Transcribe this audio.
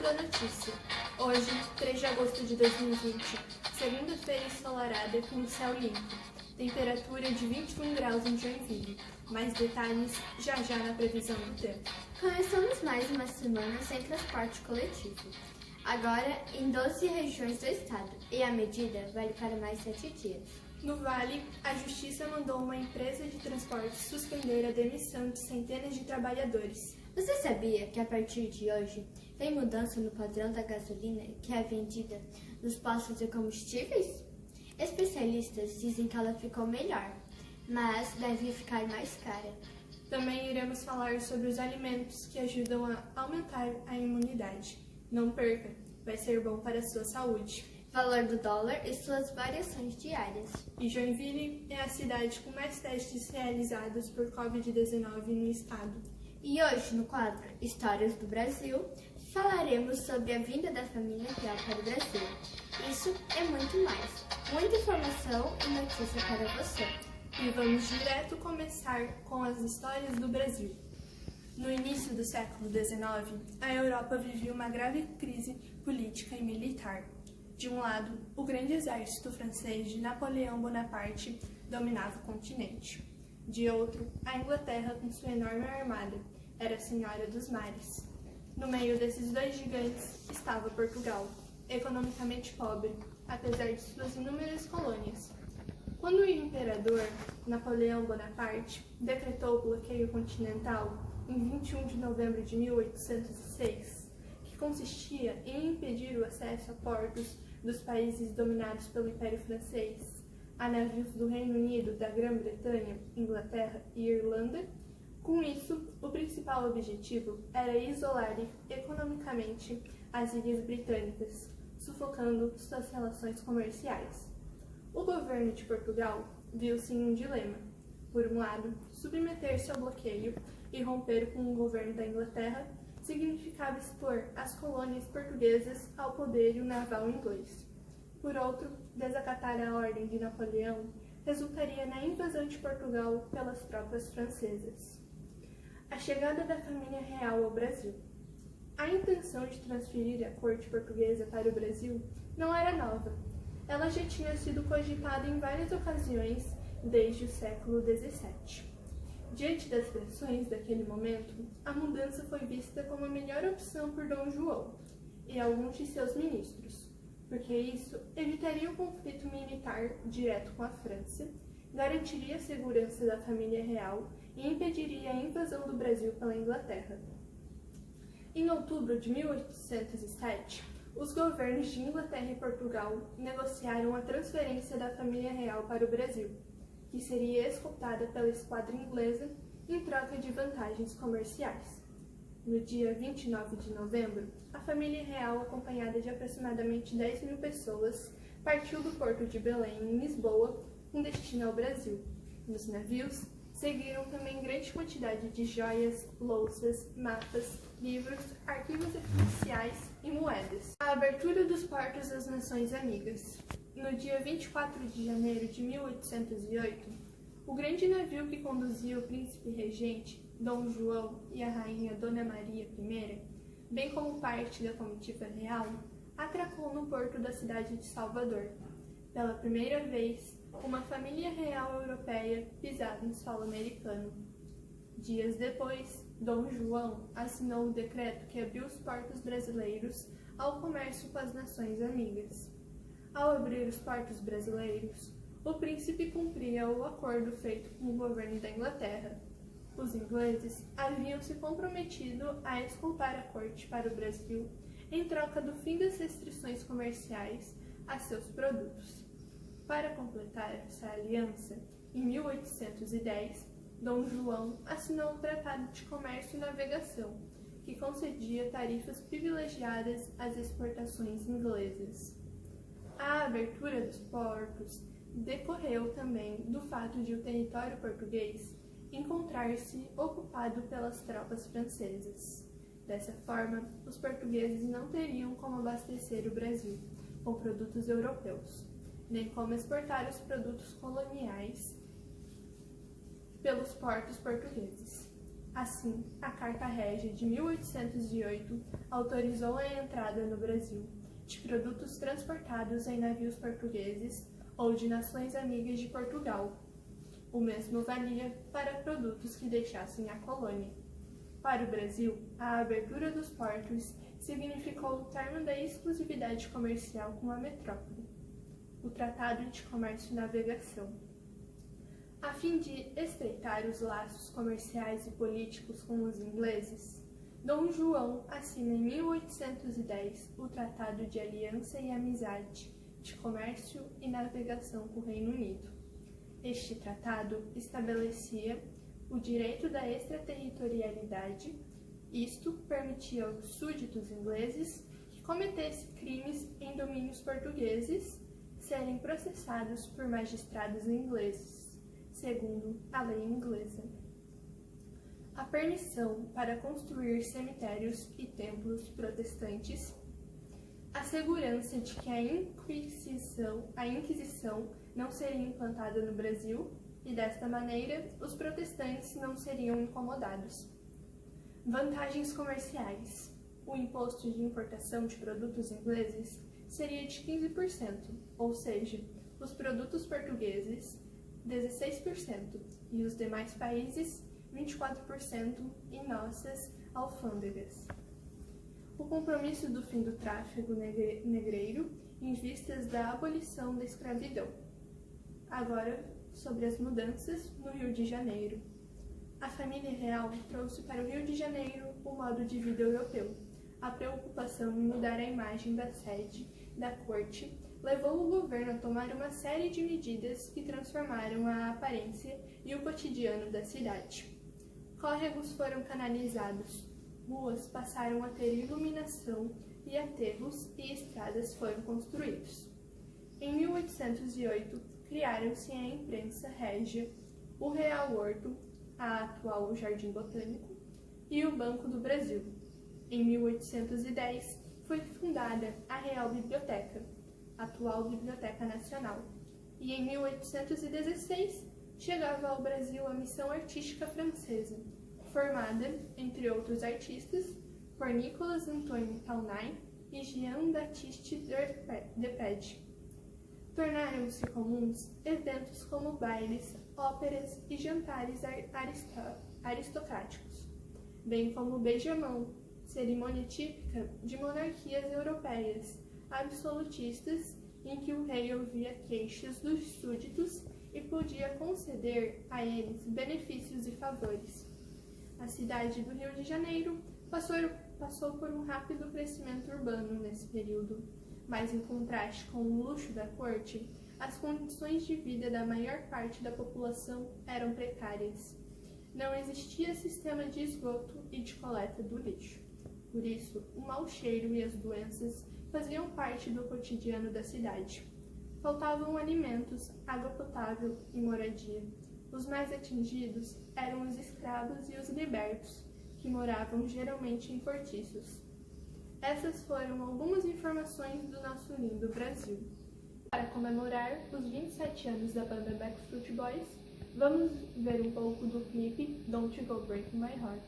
da notícia. Hoje, 3 de agosto de 2020, segunda-feira ensolarada com céu limpo. Temperatura de 21 graus em Joinville. Mais detalhes já na previsão do tempo. Começamos mais uma semana sem transporte coletivo. Agora em 12 regiões do estado, e a medida vale para mais 7 dias. No Vale, a Justiça mandou uma empresa de transporte suspender a demissão de centenas de trabalhadores. Você sabia que a partir de hoje tem mudança no padrão da gasolina que é vendida nos postos de combustíveis? Especialistas dizem que ela ficou melhor, mas deve ficar mais cara. Também iremos falar sobre os alimentos que ajudam a aumentar a imunidade. Não perca, vai ser bom para a sua saúde. Valor do dólar e suas variações diárias. E Joinville é a cidade com mais testes realizados por Covid-19 no estado. E hoje, no quadro Histórias do Brasil, falaremos sobre a vinda da família real para o Brasil. Isso é muito mais. Muita informação e notícia para você. E vamos direto começar com as histórias do Brasil. No início do século XIX, a Europa vivia uma grave crise política e militar. De um lado, o grande exército francês de Napoleão Bonaparte dominava o continente. De outro, a Inglaterra, com sua enorme armada, era a senhora dos mares. No meio desses dois gigantes estava Portugal, economicamente pobre, apesar de suas inúmeras colônias. Quando o imperador Napoleão Bonaparte decretou o bloqueio continental em 21 de novembro de 1806, que consistia em impedir o acesso a portos dos países dominados pelo Império Francês, a navios do Reino Unido, da Grã-Bretanha, Inglaterra e Irlanda. Com isso, o principal objetivo era isolar economicamente as ilhas britânicas, sufocando suas relações comerciais. O governo de Portugal viu-se em um dilema. Por um lado, submeter-se ao bloqueio e romper com o governo da Inglaterra significava expor as colônias portuguesas ao poderio naval inglês. Por outro, desacatar a ordem de Napoleão resultaria na invasão de Portugal pelas tropas francesas. A chegada da família real ao Brasil. A intenção de transferir a corte portuguesa para o Brasil não era nova. Ela já tinha sido cogitada em várias ocasiões desde o século XVII. Diante das pressões daquele momento, a mudança foi vista como a melhor opção por Dom João e alguns de seus ministros, porque isso evitaria o conflito militar direto com a França, garantiria a segurança da família real e impediria a invasão do Brasil pela Inglaterra. Em outubro de 1807, os governos de Inglaterra e Portugal negociaram a transferência da família real para o Brasil, que seria escoltada pela esquadra inglesa em troca de vantagens comerciais. No dia 29 de novembro, a família real, acompanhada de aproximadamente 10.000 pessoas, partiu do porto de Belém, em Lisboa, com destino ao Brasil. Nos navios, seguiram também grande quantidade de joias, louças, mapas, livros, arquivos oficiais e moedas. A abertura dos portos das Nações Amigas. No dia 24 de janeiro de 1808, o grande navio que conduzia o príncipe regente, Dom João, e a rainha Dona Maria I, bem como parte da comitiva real, atracou no porto da cidade de Salvador. Pela primeira vez, uma família real europeia pisava em solo americano. Dias depois, Dom João assinou o decreto que abriu os portos brasileiros ao comércio com as nações amigas. Ao abrir os portos brasileiros, o príncipe cumpria o acordo feito com o governo da Inglaterra. Os ingleses haviam se comprometido a escoltar a corte para o Brasil em troca do fim das restrições comerciais a seus produtos. Para completar essa aliança, em 1810, Dom João assinou o Tratado de Comércio e Navegação, que concedia tarifas privilegiadas às exportações inglesas. A abertura dos portos decorreu também do fato de o território português encontrar-se ocupado pelas tropas francesas. Dessa forma, os portugueses não teriam como abastecer o Brasil com produtos europeus, nem como exportar os produtos coloniais pelos portos portugueses. Assim, a Carta Régia de 1808 autorizou a entrada no Brasil de produtos transportados em navios portugueses ou de nações amigas de Portugal. O mesmo valia para produtos que deixassem a colônia. Para o Brasil, a abertura dos portos significou o término da exclusividade comercial com a metrópole, o Tratado de Comércio e Navegação. A fim de estreitar os laços comerciais e políticos com os ingleses, Dom João assina em 1810 o Tratado de Aliança e Amizade de Comércio e Navegação com o Reino Unido. Este tratado estabelecia o direito da extraterritorialidade. Isto permitia aos súditos ingleses que cometessem crimes em domínios portugueses serem processados por magistrados ingleses, segundo a lei inglesa. A permissão para construir cemitérios e templos protestantes, a segurança de que a Inquisição não seria implantada no Brasil e, desta maneira, os protestantes não seriam incomodados. Vantagens comerciais. O imposto de importação de produtos ingleses seria de 15%, ou seja, os produtos portugueses 16% e os demais países 24% em nossas alfândegas. O compromisso do fim do tráfico negreiro em vistas da abolição da escravidão. Agora, sobre as mudanças no Rio de Janeiro. A família real trouxe para o Rio de Janeiro o modo de vida europeu. A preocupação em mudar a imagem da sede da corte levou o governo a tomar uma série de medidas que transformaram a aparência e o cotidiano da cidade. Córregos foram canalizados, ruas passaram a ter iluminação e aterros e estradas foram construídos. Em 1808, criaram-se a imprensa régia, o Real Horto, a atual Jardim Botânico, e o Banco do Brasil. Em 1810, foi fundada a Real Biblioteca, atual Biblioteca Nacional, e em 1816 chegava ao Brasil a Missão Artística Francesa, formada, entre outros artistas, por Nicolas-Antoine Taunay e Jean-Baptiste Depède. Tornaram-se comuns eventos como bailes, óperas e jantares aristocráticos, bem como o beijamão, cerimônia típica de monarquias europeias absolutistas em que o rei ouvia queixas dos súditos e podia conceder a eles benefícios e favores. A cidade do Rio de Janeiro passou por um rápido crescimento urbano nesse período, mas em contraste com o luxo da corte, as condições de vida da maior parte da população eram precárias. Não existia sistema de esgoto e de coleta do lixo. Por isso, o mau cheiro e as doenças faziam parte do cotidiano da cidade. Faltavam alimentos, água potável e moradia. Os mais atingidos eram os escravos e os libertos, que moravam geralmente em cortiços. Essas foram algumas informações do nosso lindo Brasil. Para comemorar os 27 anos da banda Backstreet Boys, vamos ver um pouco do clipe Don't You Go Break My Heart.